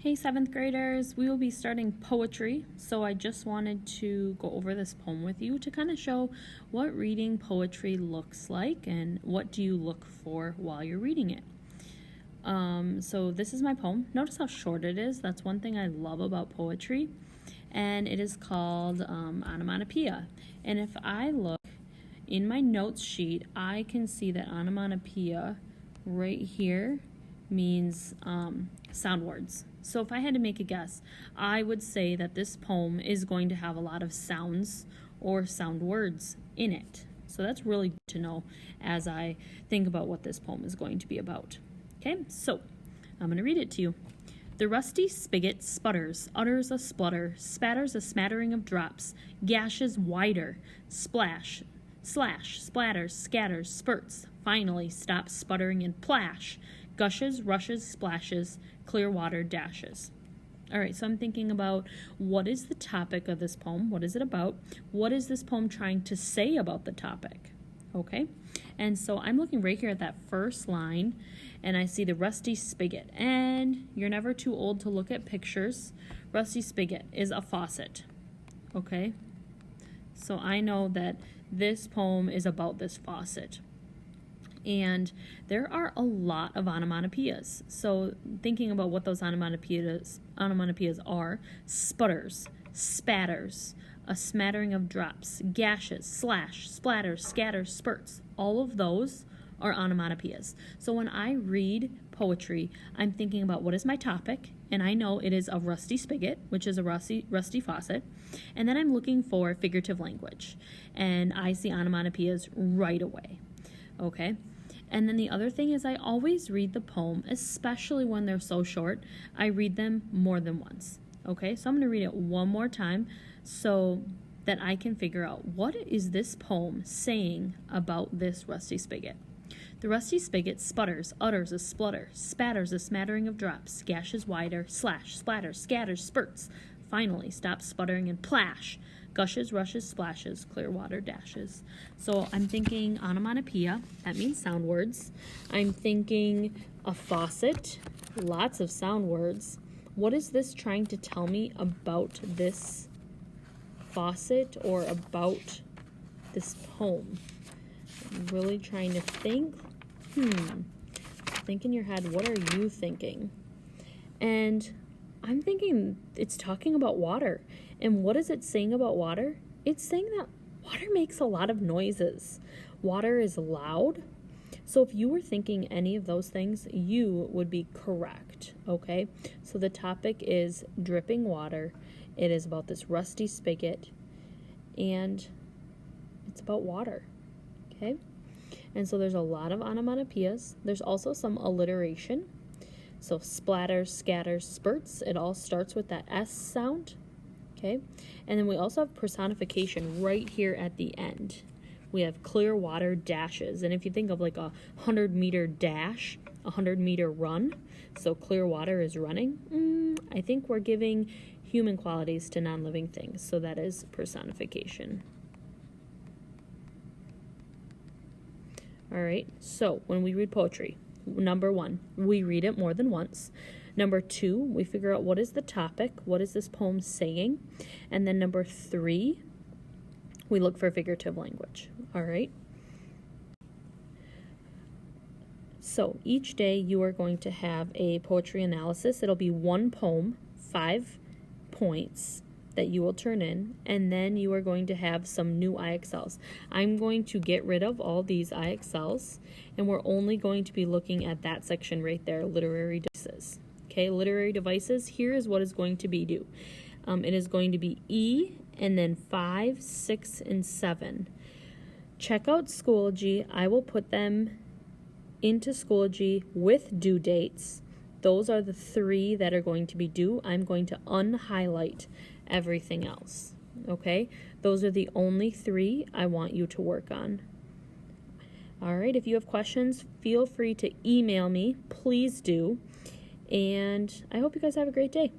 Hey, seventh graders, we will be starting poetry, so I just wanted to go over this poem with you to kind of show what reading poetry looks like and what do you look for while you're reading it. So this is my poem. Notice how short it is. That's one thing I love about poetry, and it is called Onomatopoeia. And if I look in my notes sheet, I can see that onomatopoeia right here means sound words. So if I had to make a guess, I would say that this poem is going to have a lot of sounds or sound words in it. So that's really good to know as I think about what this poem is going to be about. Okay, so I'm going to read it to you. The rusty spigot sputters, utters a splutter, spatters a smattering of drops, gashes wider, splash, slash, splatters, scatters, spurts, finally stops sputtering and plash, gushes, rushes, splashes, clear water dashes. All right, so I'm thinking about what is the topic of this poem? What is it about? What is this poem trying to say about the topic? Okay, and so I'm looking right here at that first line, and I see the rusty spigot. And you're never too old to look at pictures. Rusty spigot is a faucet. Okay, so I know that this poem is about this faucet. And there are a lot of onomatopoeias. So thinking about what those onomatopoeias are: sputters, spatters, a smattering of drops, gashes, slash, splatters, scatters, spurts. All of those are onomatopoeias. So when I read poetry, I'm thinking about what is my topic, and I know it is a rusty spigot, which is a rusty faucet, and then I'm looking for figurative language, and I see onomatopoeias right away. Okay? And then the other thing is I always read the poem, especially when they're so short, I read them more than once. Okay, so I'm going to read it one more time so that I can figure out what is this poem saying about this rusty spigot. The rusty spigot sputters, utters a splutter, spatters a smattering of drops, gashes wider, slash, splatters, scatters, spurts, finally stops sputtering and plash, gushes, rushes, splashes, clear water dashes. So I'm thinking onomatopoeia, that means sound words. I'm thinking a faucet, lots of sound words. What is this trying to tell me about this faucet or about this poem? I'm really trying to think. Think in your head, what are you thinking? And I'm thinking it's talking about water. And what is it saying about water? It's saying that water makes a lot of noises. Water is loud. So if you were thinking any of those things, you would be correct, okay? So the topic is dripping water. It is about this rusty spigot, and it's about water, okay? And so there's a lot of onomatopoeias. There's also some alliteration. So splatters, scatters, spurts, it all starts with that S sound, okay? And then we also have personification right here at the end. We have clear water dashes. And if you think of like a 100-meter dash, a 100-meter run, so clear water is running, I think we're giving human qualities to non-living things. So that is personification. All right, so when we read poetry, number one, we read it more than once. Number two, we figure out what is the topic, what is this poem saying, and then number three, we look for figurative language. All right. So each day you are going to have a poetry analysis. It'll be one poem, 5 points that you will turn in, and then you are going to have some new IXLs. I'm going to get rid of all these IXLs, and we're only going to be looking at that section right there, literary devices. Okay, literary devices, here is what is going to be due. It is going to be E, and then 5, 6, and 7. Check out Schoology. I will put them into Schoology with due dates. Those are the 3 that are going to be due. I'm going to unhighlight everything else, okay? Those are the only 3 I want you to work on. All right, if you have questions, feel free to email me. Please do. And I hope you guys have a great day.